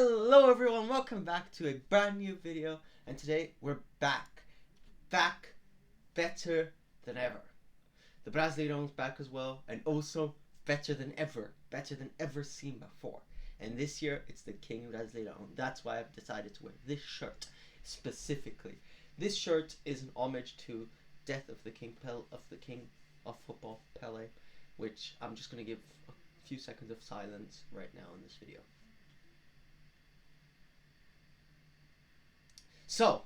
Hello everyone, welcome back to a brand new video, and today we're back, better than ever. The Brasileirao is back as well, and also better than ever seen before. And this year it's the King Brasileirao. That's why I've decided to wear this shirt specifically. This shirt is an homage to death of the king of football, Pele, which I'm just gonna give a few seconds of silence right now in this video. So,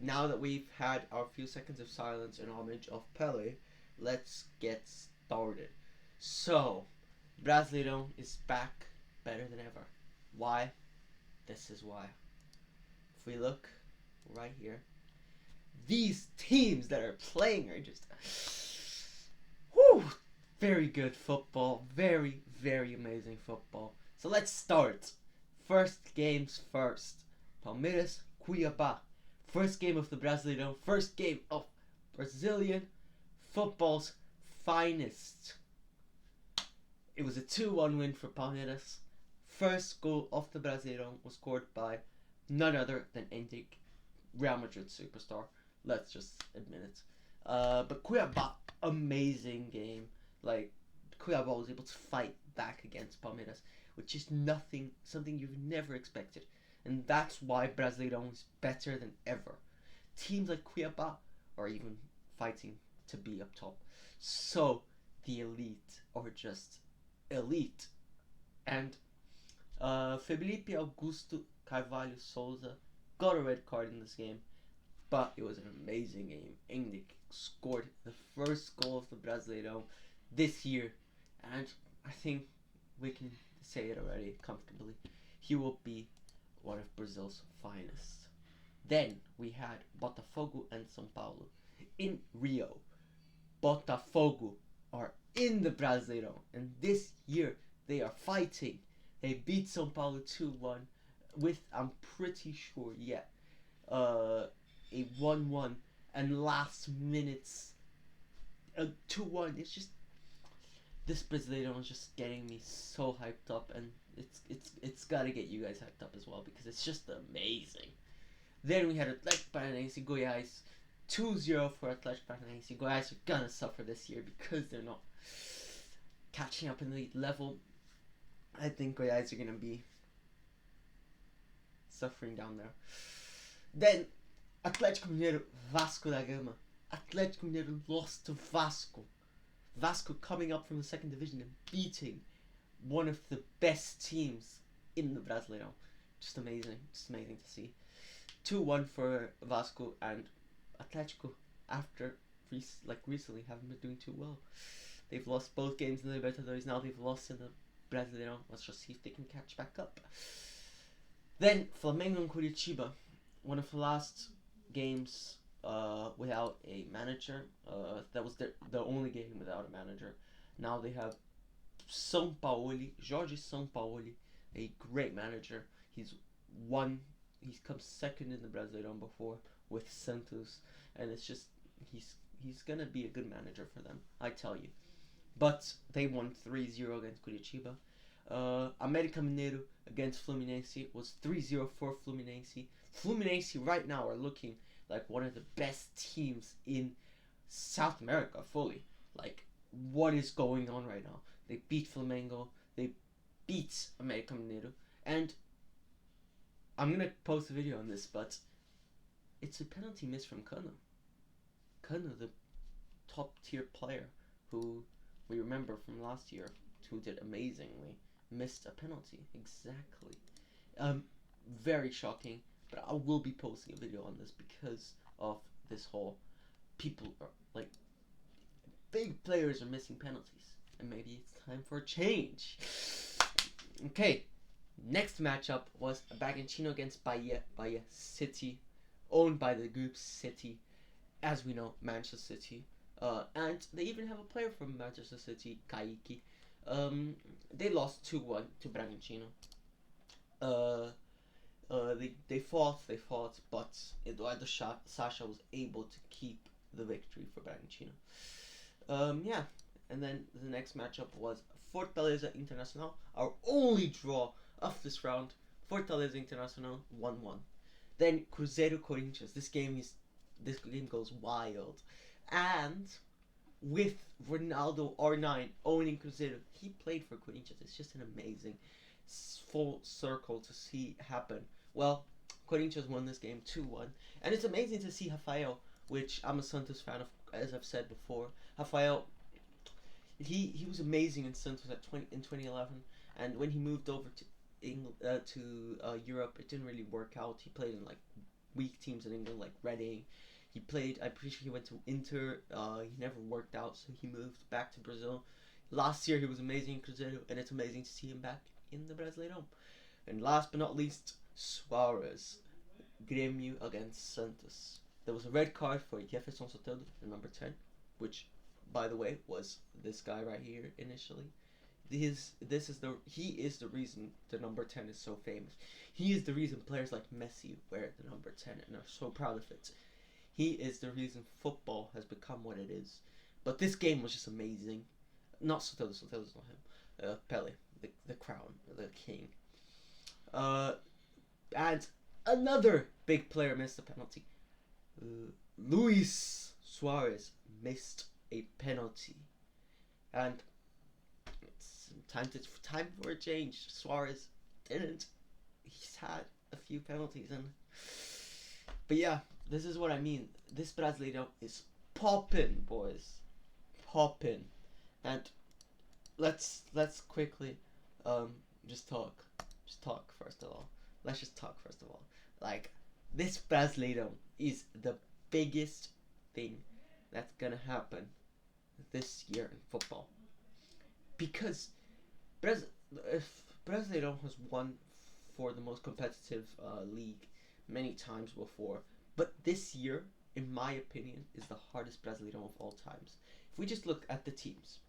now that we've had our few seconds of silence in homage of Pele, let's get started. So, Brasileirao is back better than ever. Why? This is why. If we look right here, these teams that are playing are just very good football. Very, very amazing football. So let's start. First games first. Palmeiras Cuiabá. First game of the Brasileirão. First game of Brazilian football's finest. It was a 2-1 win for Palmeiras. First goal of the Brasileirão was scored by none other than Henrique, Real Madrid superstar. Let's just admit it. But Cuiabá, amazing game. Like, Cuiabá was able to fight back against Palmeiras, which is something you've never expected. And that's why Brasileirão is better than ever. Teams like Cuiabá are even fighting to be up top. So, the elite are just elite. And Felipe Augusto Carvalho Souza got a red card in this game. But it was an amazing game. Henrique scored the first goal of the Brasileirão this year. And I think we can say it already comfortably. He will be one of Brazil's finest. Then we had Botafogo and São Paulo in Rio. Botafogo are in the Brasileirão, and this year they are fighting. They beat São Paulo 2-1 with, I'm pretty sure, a 1-1 and last minutes 2-1. It's just, this Brasileirão is just getting me so hyped up, and it's gotta get you guys hyped up as well, because it's just amazing. Then we had Atlético Paranaense Goiás, 2-0 for Atlético Paranaense. Goiás are gonna suffer this year because they're not catching up in the level. I think Goiás are gonna be suffering down there. Then Atlético Mineiro Vasco da Gama. Atlético Mineiro lost to Vasco. Vasco coming up from the second division and beating one of the best teams in the Brasileirão. Just amazing to see. 2-1 for Vasco, and Atletico, after recently, haven't been doing too well. They've lost both games in the Libertadores. Now they've lost in the Brasileirão. Let's just see if they can catch back up. Then Flamengo and Curitiba, one of the last games without a manager. That was the only game without a manager. Now they have Jorge Sampaoli, a great manager. He's come second in the Brasileirão before with Santos, and it's just he's gonna be a good manager for them, I tell you. But they won 3-0 against Curitiba. América Mineiro against Fluminense was 3-0 for Fluminense. Fluminense right now are looking like one of the best teams in South America fully. Like, what is going on right now? They beat Flamengo, they beat América Mineiro, and I'm gonna post a video on this, but it's a penalty miss from Cano. Cano, the top tier player who we remember from last year, who did amazingly, missed a penalty. Exactly. Very shocking, but I will be posting a video on this because of this whole people are like, big players are missing penalties, and maybe it's time for a change. Okay, next matchup was Bragantino against Bahia. Bahia City, owned by the group City, as we know, Manchester City. And they even have a player from Manchester City, Kaique. They lost 2-1 to Bragantino. They fought, but Eduardo Sacha was able to keep the victory for Bragantino. And then the next matchup was Fortaleza Internacional, our only draw of this round. Fortaleza Internacional 1-1. Then Cruzeiro Corinthians. This game goes wild, and with Ronaldo R9 owning Cruzeiro, he played for Corinthians. It's just an amazing full circle to see happen. Well, Corinthians won this game 2-1, and it's amazing to see Rafael, which I'm a Santos fan of, as I've said before. Rafael, he was amazing in Santos in 2011, and when he moved over to England to Europe, it didn't really work out. He played in like weak teams in England, like Reading. He played. I'm pretty sure he went to Inter. He never worked out, so he moved back to Brazil. Last year he was amazing in Cruzeiro, and it's amazing to see him back in the Brasileirão. And last but not least, Suarez, Grêmio against Santos. There was a red card for Jefferson Soteldo, the number 10, which, by the way, was this guy right here initially. He is the reason the number 10 is so famous. He is the reason players like Messi wear the number 10 and are so proud of it. He is the reason football has become what it is. But this game was just amazing. Not Soteldo, Soteldo's not him. Pele, the crown, the king. And another big player missed a penalty. Luis Suarez missed a penalty. And it's time for a change. Suarez didn't. He's had a few penalties, but yeah, this is what I mean. This Brasileirão is poppin', boys, poppin'. And let's quickly just talk first of all. Let's just talk first of all. Like, this Brasileirão is the biggest thing that's gonna happen this year in football, because Brasileirão has won for the most competitive league many times before, but this year, in my opinion, is the hardest Brasileirão of all times. If we just look at the teams,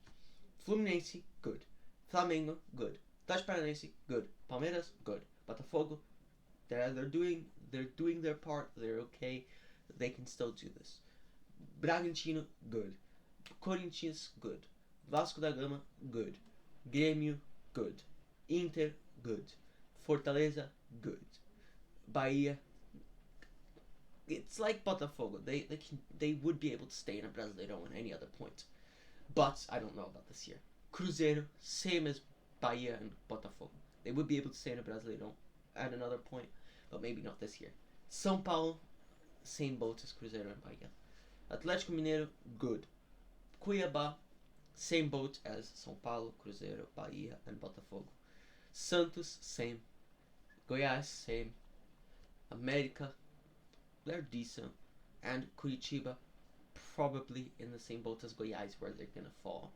Fluminense, good. Flamengo, good. Atlético Paranaense, good. Palmeiras, good. Botafogo, they're doing their part. They're okay. They can still do this. Bragantino, good. Corinthians, good. Vasco da Gama, good. Grêmio, good. Inter, good. Fortaleza, good. Bahia, it's like Botafogo. They would be able to stay in a Brasileirão at any other point, but I don't know about this year. Cruzeiro, same as Bahia and Botafogo. They would be able to stay in a Brasileirão at another point, but maybe not this year. São Paulo, same boat as Cruzeiro and Bahia. Atlético Mineiro, good. Cuiabá, same boat as São Paulo, Cruzeiro, Bahia, and Botafogo. Santos, same. Goiás, same. América, they're decent. And Curitiba, probably in the same boat as Goiás, where they're gonna fall.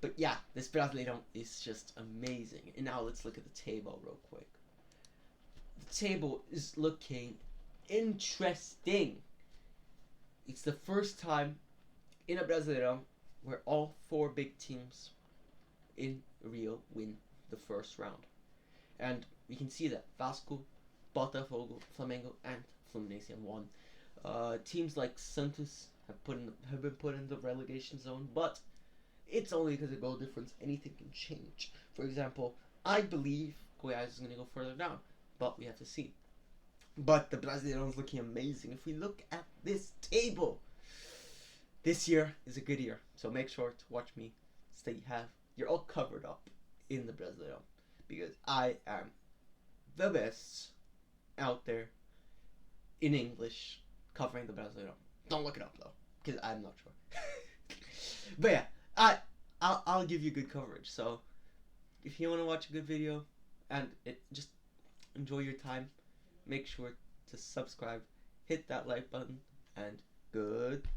But yeah, this Brasileirão is just amazing. And now let's look at the table real quick. The table is looking interesting. It's the first time in a Brasileirão where all four big teams in Rio win the first round. And we can see that Vasco, Botafogo, Flamengo, and Fluminense have won. Teams like Santos have been put in the relegation zone, but it's only because of goal difference. Anything can change. For example, I believe Goiás is going to go further down, but we have to see. But the Brasileirão is looking amazing. If we look at this table, this year is a good year. So make sure to watch me so that you're all covered up in the Brasileirão, because I am the best out there in English covering the Brasileirão. Don't look it up though, because I'm not sure. But yeah, I'll give you good coverage. So if you want to watch a good video and just enjoy your time, make sure to subscribe, hit that like button, and good